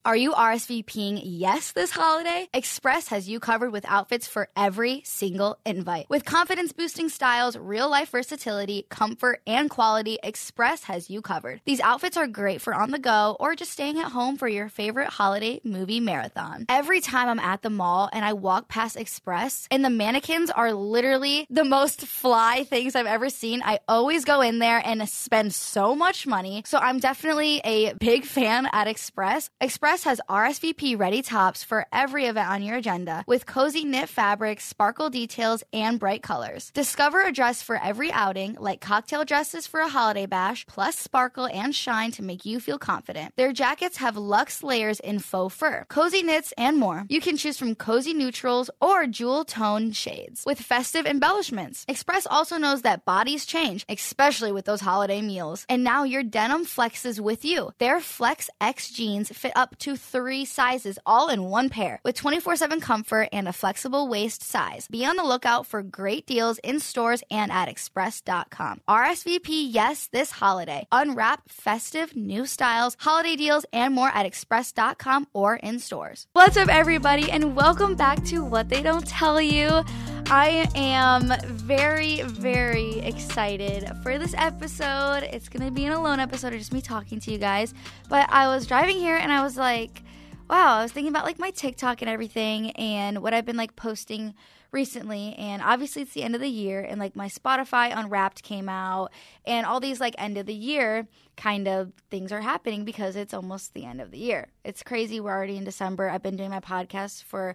Are you RSVPing yes this holiday? Express has you covered with outfits for every single invite. With confidence-boosting styles, real-life versatility, comfort, and quality, Express has you covered. These outfits are great for on the go or just staying at home for your favorite holiday movie marathon. Every time I'm at the mall and I walk past Express, and the mannequins are literally the most fly things I've ever seen, I always go in there and spend so much money. So I'm definitely a big fan at Express. Express has RSVP-ready tops for every event on your agenda with cozy knit fabrics, sparkle details, and bright colors. Discover a dress for every outing, like cocktail dresses for a holiday bash, plus sparkle and shine to make you feel confident. Their jackets have luxe layers in faux fur, cozy knits, and more. You can choose from cozy neutrals or jewel tone shades with festive embellishments. Express also knows that bodies change, especially with those holiday meals. And now your denim flexes with you. Their Flex X jeans fit up to 3 sizes, all in one pair, with 24/7 comfort and a flexible waist size. Be on the lookout for great deals in stores and at express.com. RSVP yes this holiday. Unwrap festive new styles, holiday deals, and more at express.com or in stores. What's up, everybody, and welcome back to What They Don't Tell You. I am very, very excited for this episode. It's going to be an alone episode of just me talking to you guys. But I was driving here and I was like, wow, I was thinking about like my TikTok and everything and what I've been like posting recently. And obviously it's the end of the year and like my Spotify Unwrapped came out and all these like end of the year kind of things are happening because it's almost the end of the year. It's crazy. We're already in December. I've been doing my podcast for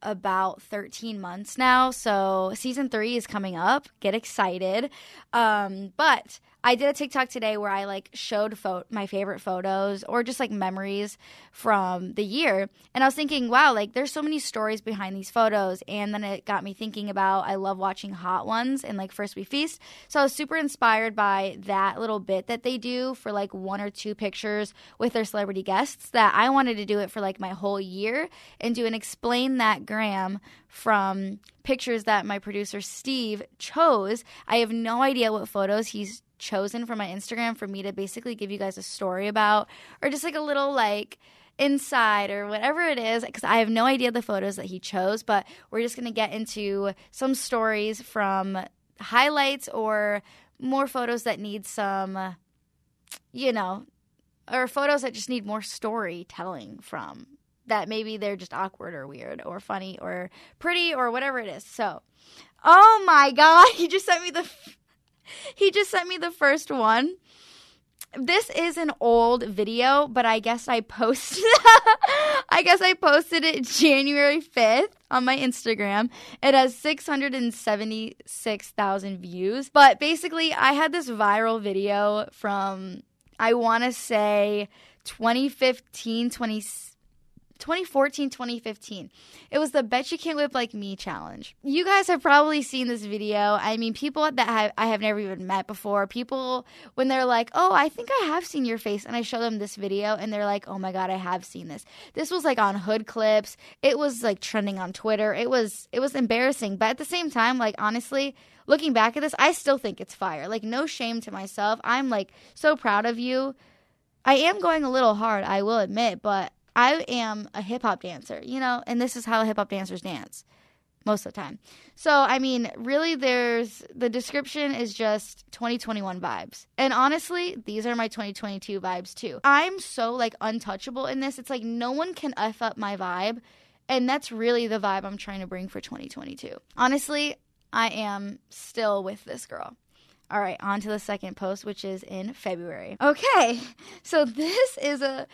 about 13 months now, so season 3 is coming up. Get excited. But I did a TikTok today where I like showed my favorite photos or just like memories from the year, and I was thinking, wow, like there's so many stories behind these photos. And then it got me thinking about I love watching Hot Ones and like First We Feast, so I was super inspired by that little bit that they do for like 1 or 2 pictures with their celebrity guests, that I wanted to do it for like my whole year and do an Explain That gram from pictures that my producer Steve chose. I have no idea what photos he's chosen for my Instagram for me to basically give you guys a story about, or just like a little like inside or whatever it is, because I have no idea the photos that he chose. But we're just going to get into some stories from highlights or more photos that need some, or photos that just need more storytelling from, that maybe they're just awkward or weird or funny or pretty or whatever it is. So, oh my God, he just sent me the first one. This is an old video, but I guess I posted it January 5th on my Instagram. It has 676,000 views. But basically, I had this viral video from, I want to say 2014, 2015. It was the Bet You Can't Whip Like Me challenge. You guys have probably seen this video. I mean, people that I have never even met before, people when they're like, oh, I think I have seen your face, and I show them this video and they're like, oh my God, I have seen this. This was like on Hood Clips. It was like trending on Twitter. It was embarrassing. But at the same time, like honestly, looking back at this, I still think it's fire. Like no shame to myself. I'm like so proud of you. I am going a little hard, I will admit, but I am a hip-hop dancer, and this is how hip-hop dancers dance most of the time. So, I mean, really the description is just 2021 vibes. And honestly, these are my 2022 vibes too. I'm so, like, untouchable in this. It's like no one can F up my vibe, and that's really the vibe I'm trying to bring for 2022. Honestly, I am still with this girl. All right, on to the second post, which is in February. Okay, so this is a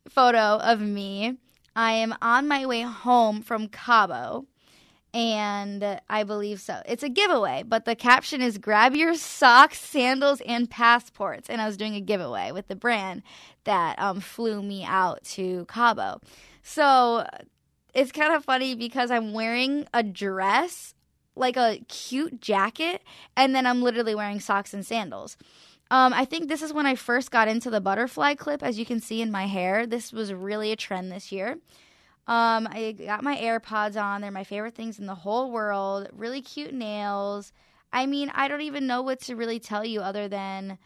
photo of me. I am on my way home from Cabo, and I believe so. It's a giveaway, but the caption is grab your socks, sandals, and passports. And I was doing a giveaway with the brand that flew me out to Cabo. So it's kind of funny because I'm wearing a dress, like a cute jacket, and then I'm literally wearing socks and sandals. I think this is when I first got into the butterfly clip, as you can see in my hair. This was really a trend this year. I got my AirPods on. They're my favorite things in the whole world. Really cute nails. I mean, I don't even know what to really tell you other than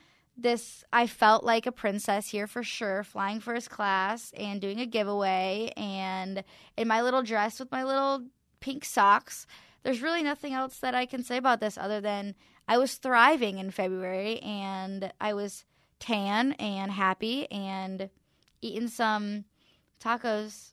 I felt like a princess here for sure, flying first class and doing a giveaway and in my little dress with my little pink socks. There's really nothing else that I can say about this other than I was thriving in February and I was tan and happy and eating some tacos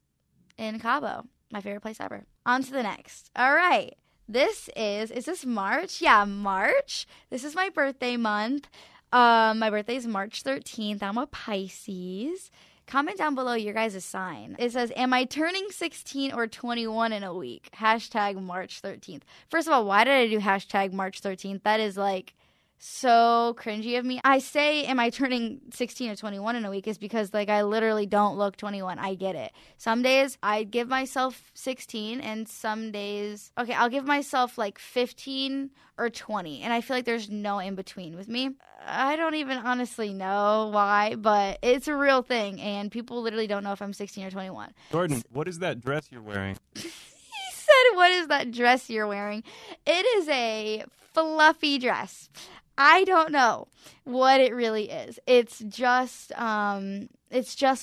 in Cabo, my favorite place ever. On to the next. All right. Is this March? Yeah, March. This is my birthday month. My birthday is March 13th. I'm a Pisces. Comment down below your guys' sign. It says, am I turning 16 or 21 in a week? Hashtag March 13th. First of all, why did I do hashtag March 13th? That is like so cringy of me. I say, am I turning 16 or 21 in a week is because like I literally don't look 21. I get it. Some days I give myself 16 and some days, okay, I'll give myself like 15 or 20. And I feel like there's no in between with me. I don't even honestly know why, but it's a real thing. And people literally don't know if I'm 16 or 21. Jordyn, what is that dress you're wearing? He said, what is that dress you're wearing? It is a fluffy dress. I don't know what it really is. It's just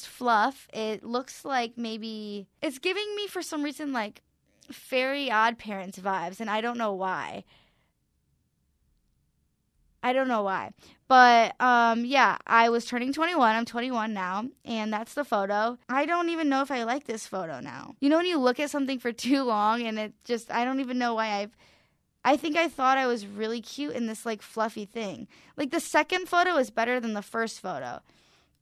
fluff. It looks like maybe it's giving me for some reason like Fairy Odd Parents vibes, and I don't know why. But yeah, I was turning 21. I'm 21 now, and that's the photo. I don't even know if I like this photo now. You know when you look at something for too long and it just, I don't even know why I think I thought I was really cute in this, like, fluffy thing. Like, the second photo is better than the first photo.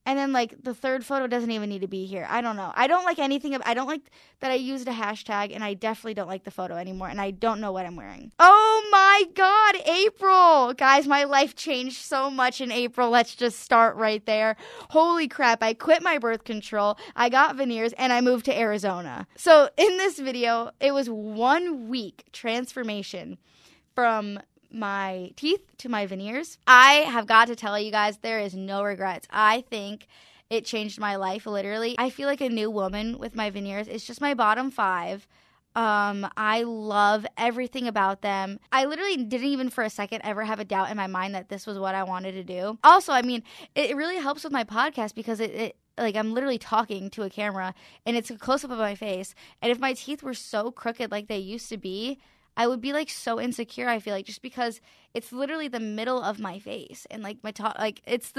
And then, like, the third photo doesn't even need to be here. I don't know. I don't like anything. I don't like that I used a hashtag, and I definitely don't like the photo anymore, and I don't know what I'm wearing. Oh, my God, April. Guys, my life changed so much in April. Let's just start right there. Holy crap, I quit my birth control, I got veneers, and I moved to Arizona. So in this video, it was 1 week transformation from my teeth to my veneers. I have got to tell you guys, there is no regrets. I think it changed my life, literally. I feel like a new woman with my veneers. It's just my bottom 5. I love everything about them. I literally didn't even for a second ever have a doubt in my mind that this was what I wanted to do. Also, I mean, it really helps with my podcast because it like I'm literally talking to a camera and it's a close-up of my face. And if my teeth were so crooked like they used to be, I would be like so insecure, I feel like, just because it's literally the middle of my face and like my top, like it's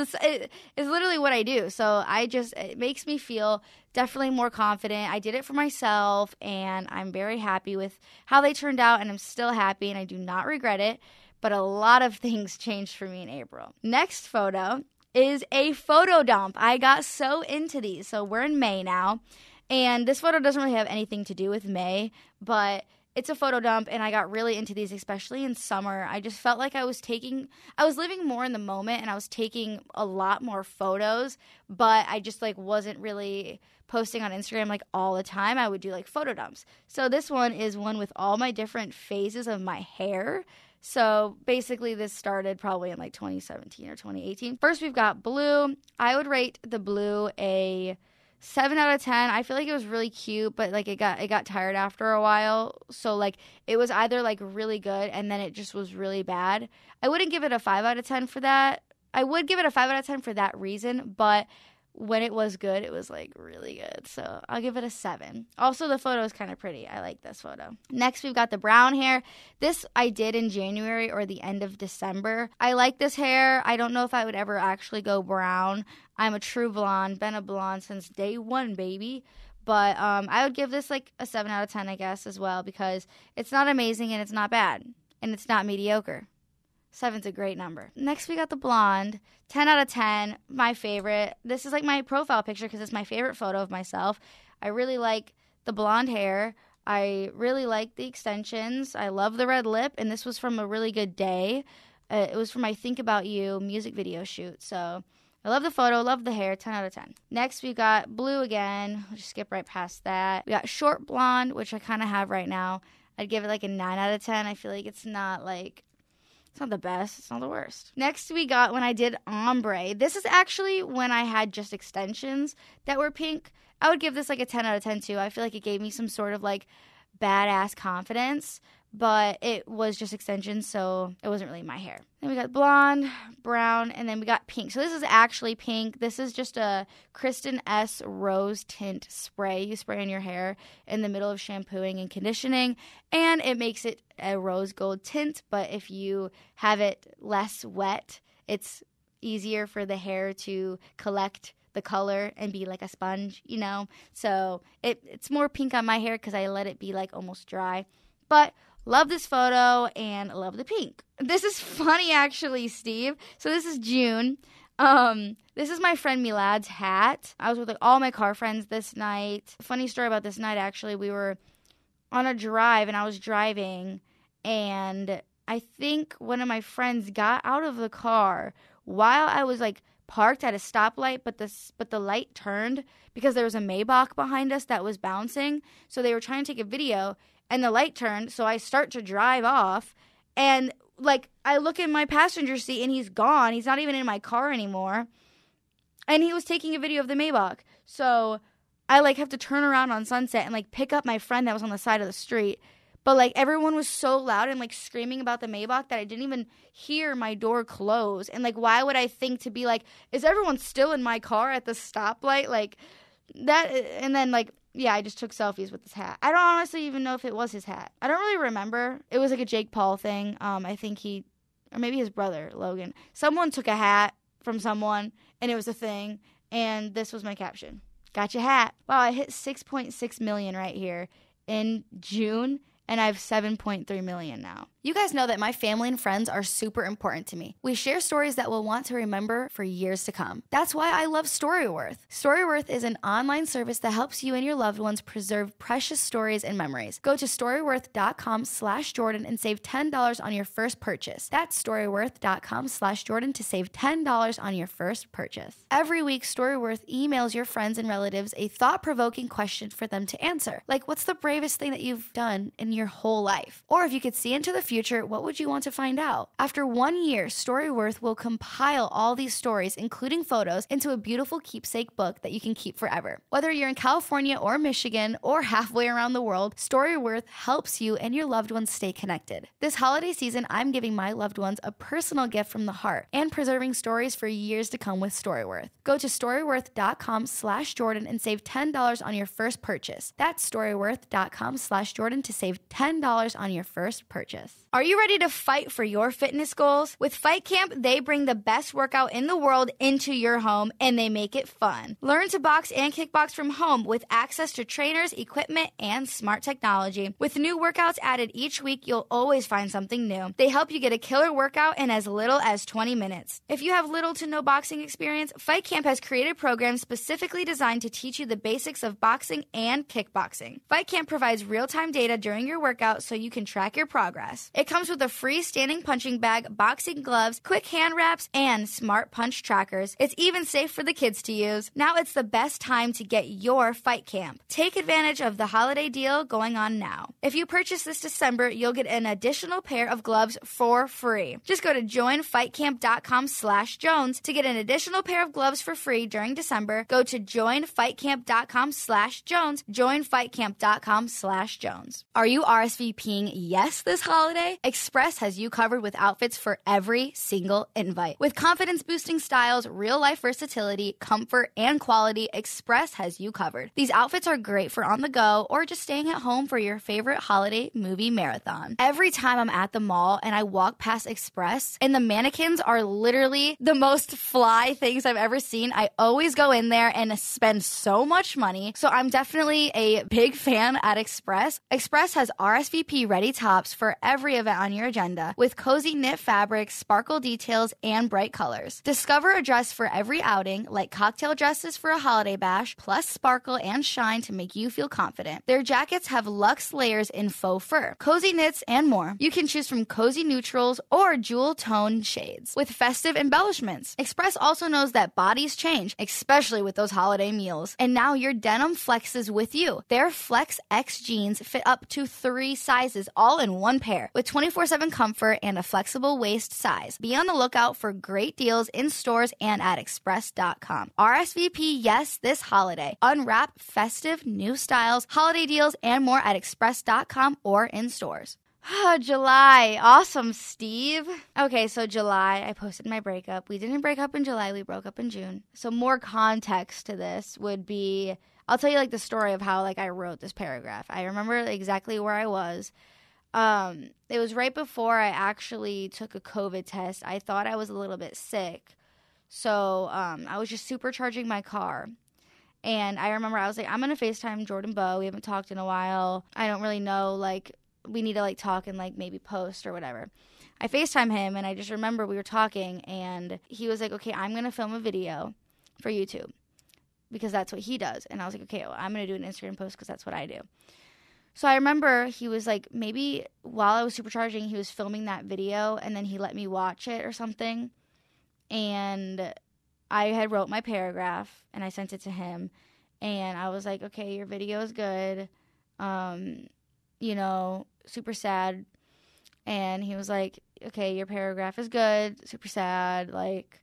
literally what I do. So it makes me feel definitely more confident. I did it for myself and I'm very happy with how they turned out and I'm still happy and I do not regret it. But a lot of things changed for me in April. Next photo is a photo dump. I got so into these. So we're in May now and this photo doesn't really have anything to do with May, but it's a photo dump, and I got really into these, especially in summer. I just felt like I was living more in the moment, and I was taking a lot more photos, but I just, like, wasn't really posting on Instagram, like, all the time. I would do, like, photo dumps. So this one is one with all my different phases of my hair. So basically this started probably in, like, 2017 or 2018. First, we've got blue. I would rate the blue a 7 out of 10. I feel like it was really cute, but like it got tired after a while. So like it was either like really good and then it just was really bad. I wouldn't give it a 5 out of 10 for that. I would give it a 5 out of 10 for that reason, but when it was good, it was like really good. So I'll give it a 7. Also, the photo is kind of pretty. I like this photo. Next, we've got the brown hair. This I did in January or the end of December. I like this hair. I don't know if I would ever actually go brown. I'm a true blonde. Been a blonde since day 1, baby. But I would give this like a 7 out of 10, I guess, as well, because it's not amazing and it's not bad. And it's not mediocre. 7's a great number. Next, we got the blonde. 10 out of 10, my favorite. This is like my profile picture because it's my favorite photo of myself. I really like the blonde hair. I really like the extensions. I love the red lip, and this was from a really good day. It was from my Think About You music video shoot. So I love the photo, love the hair, 10 out of 10. Next, we got blue again. I'll just skip right past that. We got short blonde, which I kind of have right now. I'd give it like a 9 out of 10. I feel like it's not the best. It's not the worst. Next, we got when I did ombre. This is actually when I had just extensions that were pink. I would give this like a 10 out of 10 too. I feel like it gave me some sort of like badass confidence. but it was just extensions, so it wasn't really my hair. Then we got blonde, brown, and then we got pink. So this is actually pink. This is just a Kristen S. Rose Tint spray. You spray in your hair in the middle of shampooing and conditioning, and it makes it a rose gold tint. But if you have it less wet, it's easier for the hair to collect the color and be like a sponge, you know? So it's more pink on my hair because I let it be like almost dry. But love this photo and love the pink. This is funny, actually, Steve. So this is June. This is my friend Milad's hat. I was with like all my car friends this night. Funny story about this night, actually. We were on a drive and I was driving, and I think one of my friends got out of the car while I was like parked at a stoplight, but the light turned because there was a Maybach behind us that was bouncing. So they were trying to take a video, and the light turned, so I start to drive off, and like I look in my passenger seat and he's gone. He's not even in my car anymore. And he was taking a video of the Maybach. So I like have to turn around on Sunset and like pick up my friend that was on the side of the street. But like everyone was so loud and like screaming about the Maybach that I didn't even hear my door close. And like, why would I think to be like, is everyone still in my car at the stoplight? Like that. And then like, yeah, I just took selfies with his hat. I don't honestly even know if it was his hat. I don't really remember. It was like a Jake Paul thing. I think or maybe his brother, Logan. Someone took a hat from someone, and it was a thing. And this was my caption. Got your hat. Wow, I hit 6.6 million right here in June. And I have 7.3 million now. You guys know that my family and friends are super important to me. We share stories that we'll want to remember for years to come. That's why I love StoryWorth. StoryWorth is an online service that helps you and your loved ones preserve precious stories and memories. Go to StoryWorth.com/Jordyn and save $10 on your first purchase. That's StoryWorth.com/Jordyn to save $10 on your first purchase. Every week, StoryWorth emails your friends and relatives a thought-provoking question for them to answer. Like, what's the bravest thing that you've done in your whole life? Or if you could see into the future, what would you want to find out? After 1 year, StoryWorth will compile all these stories, including photos, into a beautiful keepsake book that you can keep forever. Whether you're in California or Michigan or halfway around the world, StoryWorth helps you and your loved ones stay connected. This holiday season, I'm giving my loved ones a personal gift from the heart and preserving stories for years to come with StoryWorth. Go to StoryWorth.com/Jordyn and save $10 on your first purchase. That's StoryWorth.com/Jordyn to save $10 on your first purchase. Are you ready to fight for your fitness goals? With FightCamp, they bring the best workout in the world into your home, and they make it fun. Learn to box and kickbox from home with access to trainers, equipment, and smart technology. With new workouts added each week, you'll always find something new. They help you get a killer workout in as little as 20 minutes. If you have little to no boxing experience, FightCamp has created programs specifically designed to teach you the basics of boxing and kickboxing. FightCamp provides real-time data during your workout so you can track your progress. It comes with a free standing punching bag, boxing gloves, quick hand wraps, and smart punch trackers. It's even safe for the kids to use. Now it's the best time to get your FightCamp. Take advantage of the holiday deal going on now. If you purchase this December, you'll get an additional pair of gloves for free. Just go to joinfightcamp.com/Jones to get an additional pair of gloves for free during December. Go to joinfightcamp.com/Jones, joinfightcamp.com/Jones. Are you RSVPing yes this holiday? Express has you covered with outfits for every single invite. With confidence-boosting styles, real-life versatility, comfort, and quality, Express has you covered. These outfits are great for on the go or just staying at home for your favorite holiday movie marathon. Every time I'm at the mall and I walk past Express, and the mannequins are literally the most fly things I've ever seen, I always go in there and spend so much money. So I'm definitely a big fan at Express. Express has RSVP-ready tops for every event on your agenda with cozy knit fabrics, sparkle details, and bright colors. Discover a dress for every outing, like cocktail dresses for a holiday bash, plus sparkle and shine to make you feel confident. Their jackets have luxe layers in faux fur, cozy knits, and more. You can choose from cozy neutrals or jewel tone shades with festive embellishments. Express also knows that bodies change, especially with those holiday meals. And now your denim flexes with you. Their Flex X jeans fit up to 3 sizes, all in one pair, with 24/7 comfort and a flexible waist size. Be on the lookout for great deals in stores and at express.com. RSVP yes this holiday. Unwrap festive new styles, holiday deals, and more at express.com or in stores. July. Awesome, Steve. Okay, so July, I posted my breakup. We didn't break up in July. We broke up in June. So more context to this would be, I'll tell you like the story of how like I wrote this paragraph. I remember exactly where I was. It was right before I actually took a COVID test. I thought I was a little bit sick. So I was just supercharging my car. And I remember I was like, I'm going to FaceTime Jordyn Bowe. We haven't talked in a while. I don't really know, like, we need to, like, talk and, like, maybe post or whatever. I FaceTime him, and I just remember we were talking, and he was like, okay, I'm going to film a video for YouTube because that's what he does. And I was like, okay, well, I'm going to do an Instagram post because that's what I do. So I remember he was like, maybe while I was supercharging, he was filming that video, and then he let me watch it or something. And I had wrote my paragraph, and I sent it to him. And I was like, okay, your video is good. You know, super sad. And he was like, okay, your paragraph is good, super sad. Like,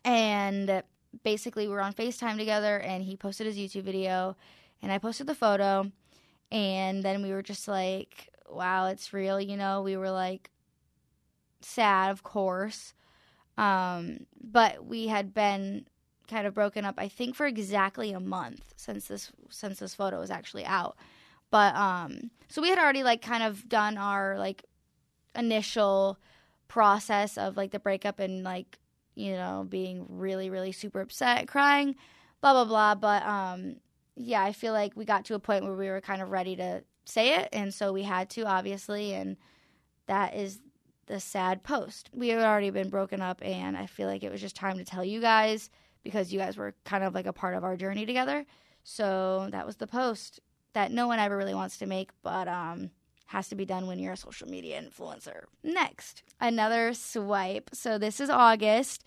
and basically we're on FaceTime together, and he posted his YouTube video, and I posted the photo. And then we were just like, wow, it's real. You know, we were like sad, of course. But we had been kind of broken up, I think, for exactly a month since this photo was actually out. But so we had already like kind of done our like initial process of like the breakup and like, you know, being really, really super upset, crying, blah, blah, blah. But yeah, I feel like we got to a point where we were kind of ready to say it. And so we had to, obviously. And that is the sad post. We had already been broken up, and I feel like it was just time to tell you guys because you guys were kind of like a part of our journey together. So that was the post that no one ever really wants to make, but has to be done when you're a social media influencer. Next, another swipe. So this is August.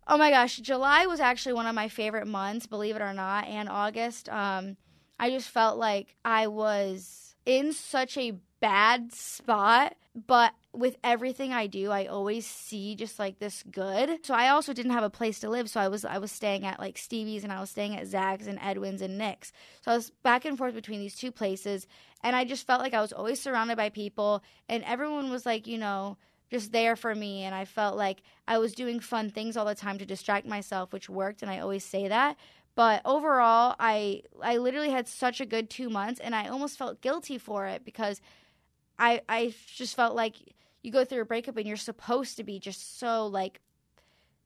Oh my gosh, July was actually one of my favorite months, believe it or not, and August. I just felt like I was in such a bad spot, but with everything I do, I always see just like this good. So I also didn't have a place to live, so I was staying at like Stevie's, and I was staying at Zach's and Edwin's and Nick's. So I was back and forth between these two places, and I just felt like I was always surrounded by people, and everyone was like, you know, just there for me, and I felt like I was doing fun things all the time to distract myself, which worked, and I always say that. But overall, I literally had such a good 2 months, and I almost felt guilty for it because I just felt like you go through a breakup and you're supposed to be just so, like,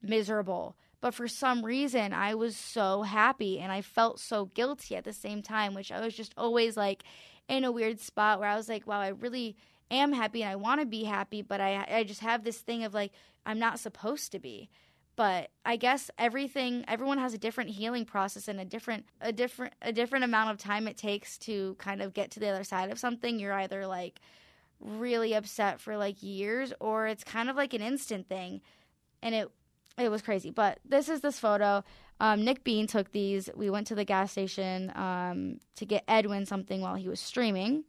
miserable. But for some reason, I was so happy, and I felt so guilty at the same time, which I was just always, like, in a weird spot where I was like, wow, I really am happy and I want to be happy, but I just have this thing of, like, I'm not supposed to be. But I guess everyone has a different healing process and a different amount of time it takes to kind of get to the other side of something. You're either, like, really upset for like years, or it's kind of like an instant thing, and it was crazy. But this photo. Nick Bean took these. We went to the gas station to get Edwin something while he was streaming,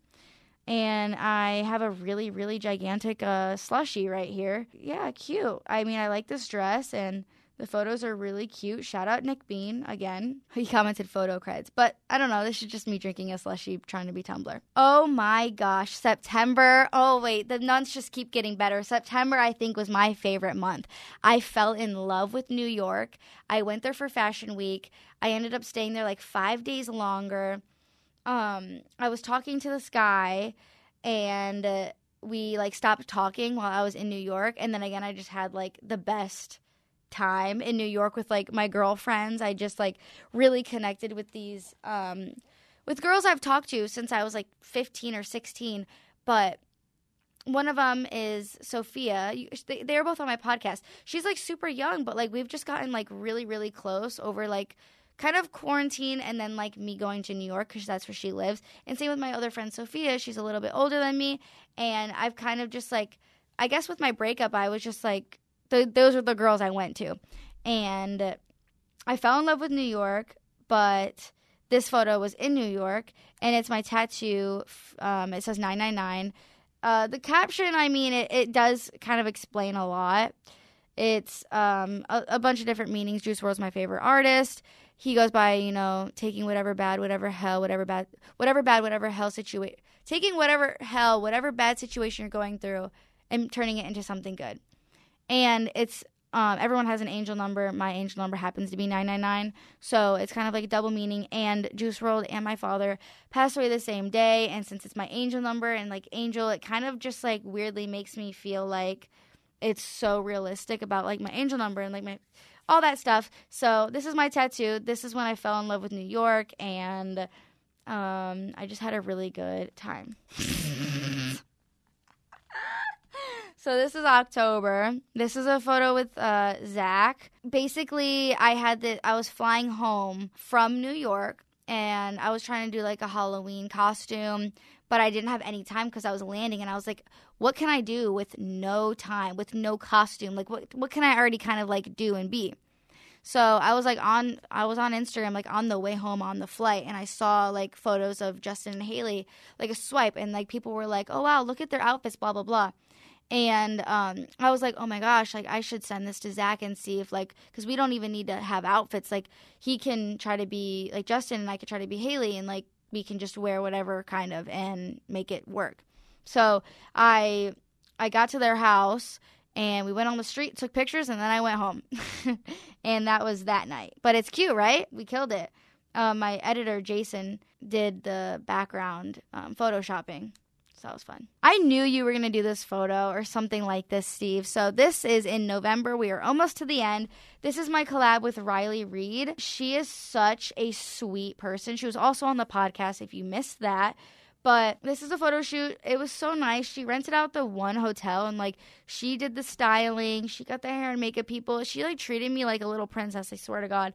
and I have a really, really gigantic slushie right here. Yeah, cute. I mean, I like this dress, and the photos are really cute. Shout out Nick Bean again. He commented photo creds. But I don't know. This is just me drinking a slushie trying to be Tumblr. Oh my gosh. September. Oh wait. The months just keep getting better. September, I think, was my favorite month. I fell in love with New York. I went there for Fashion Week. I ended up staying there like 5 days longer. I was talking to this guy, and we like stopped talking while I was in New York. And then again, I just had like the best time in New York with like my girlfriends. I just like really connected with these with girls I've talked to since I was like 15 or 16, but one of them is Sophia. They're both on my podcast. She's like super young, but like we've just gotten like really, really close over like kind of quarantine and then like me going to New York because that's where she lives. And same with my other friend Sophia. She's a little bit older than me, and I've kind of just like, I guess with my breakup, I was just like, those are the girls I went to. And I fell in love with New York, but this photo was in New York, and it's my tattoo. It says 999. The caption, I mean, it does kind of explain a lot. It's a bunch of different meanings. Juice WRLD's my favorite artist. he goes by, taking whatever bad situation you're going through and turning it into something good. And it's everyone has an angel number. My angel number happens to be 999, so it's kind of like a double meaning. And Juice WRLD and my father passed away the same day, and since it's my angel number and like angel, it kind of just like weirdly makes me feel like it's so realistic about like my angel number and like my all that stuff. So this is my tattoo. This is when I fell in love with New York, and I just had a really good time. So this is October. This is a photo with Zach. Basically, I was flying home from New York, and I was trying to do like a Halloween costume, but I didn't have any time because I was landing, and I was like, what can I do with no time, with no costume? Like, what can I already kind of like do and be? So I was on Instagram, like on the way home on the flight, and I saw like photos of Justin and Haley, like a swipe, and like people were like, oh wow, look at their outfits, blah, blah, blah. And I was like, oh my gosh, like I should send this to Zach and see if like, because we don't even need to have outfits. Like he can try to be like Justin and I could try to be Haley, and like we can just wear whatever kind of and make it work. So I got to their house and we went on the street, took pictures, and then I went home. And that was that night. But it's cute, right? We killed it. My editor, Jason, did the background photoshopping. So that was fun. I knew you were going to do this photo or something like this, Steve. So this is in November. We are almost to the end. This is my collab with Riley Reid. She is such a sweet person. She was also on the podcast if you missed that. But this is a photo shoot. It was so nice. She rented out the one hotel, and like she did the styling. She got the hair and makeup people. She like treated me like a little princess. I swear to God.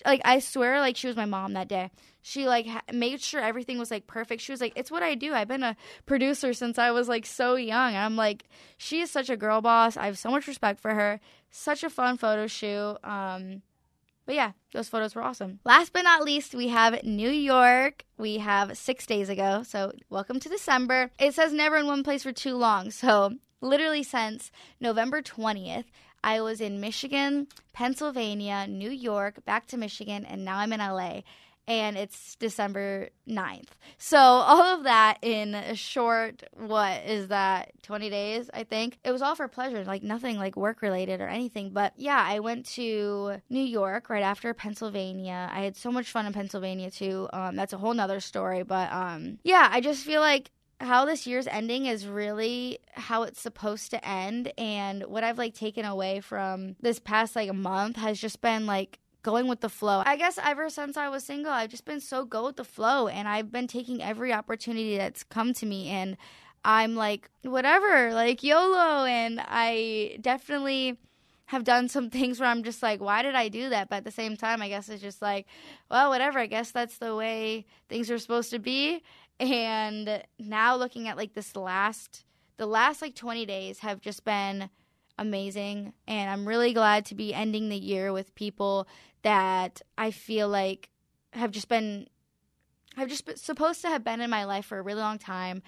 I swear like she was my mom that day. She like made sure everything was like perfect. She was like, it's what I do. I've been a producer since I was like so young. And I'm like, she is such a girl boss. I have so much respect for her. Such a fun photo shoot. But yeah, those photos were awesome. Last but not least, we have New York. We have 6 days ago, so welcome to December. It says never in one place for too long, so literally since November 20th, I was in Michigan, Pennsylvania, New York, back to Michigan, and now I'm in LA. And it's December 9th. So all of that in a short, 20 days, I think. It was all for pleasure, like nothing like work-related or anything. But yeah, I went to New York right after Pennsylvania. I had so much fun in Pennsylvania too. That's a whole nother story. But yeah, I just feel like how this year's ending is really how it's supposed to end. And what I've like taken away from this past like a month has just been like going with the flow. I guess ever since I was single, I've just been so go with the flow, and I've been taking every opportunity that's come to me, and I'm like, whatever, like YOLO. And I definitely have done some things where I'm just like, why did I do that? But at the same time, I guess it's just like, well, whatever, I guess that's the way things are supposed to be. And now looking at like the last like 20 days have just been amazing, and I'm really glad to be ending the year with people that I feel like have just supposed to have been in my life for a really long time,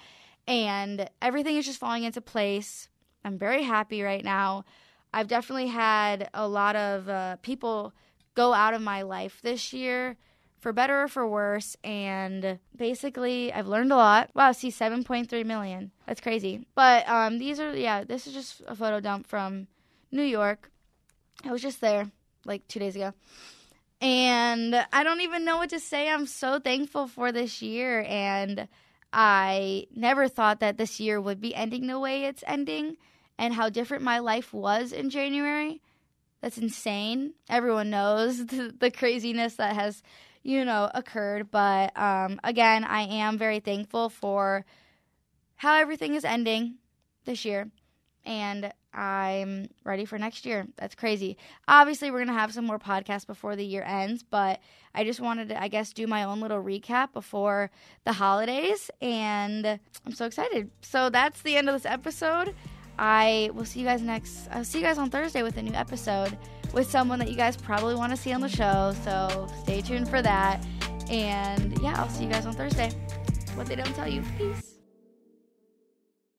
and everything is just falling into place. I'm very happy right now. I've definitely had a lot of people go out of my life this year, for better or for worse, and basically I've learned a lot. Wow, see, 7.3 million. That's crazy. But this is just a photo dump from New York. I was just there like 2 days ago. And I don't even know what to say. I'm so thankful for this year, and I never thought that this year would be ending the way it's ending, and how different my life was in January. That's insane. Everyone knows the craziness that has occurred. But again, I am very thankful for how everything is ending this year, and I'm ready for next year. That's crazy. Obviously, we're going to have some more podcasts before the year ends, but I just wanted to, I guess, do my own little recap before the holidays, and I'm so excited. So that's the end of this episode. I'll see you guys on Thursday with a new episode with someone that you guys probably want to see on the show, so stay tuned for that. And yeah, I'll see you guys on Thursday. What they don't tell you. Peace.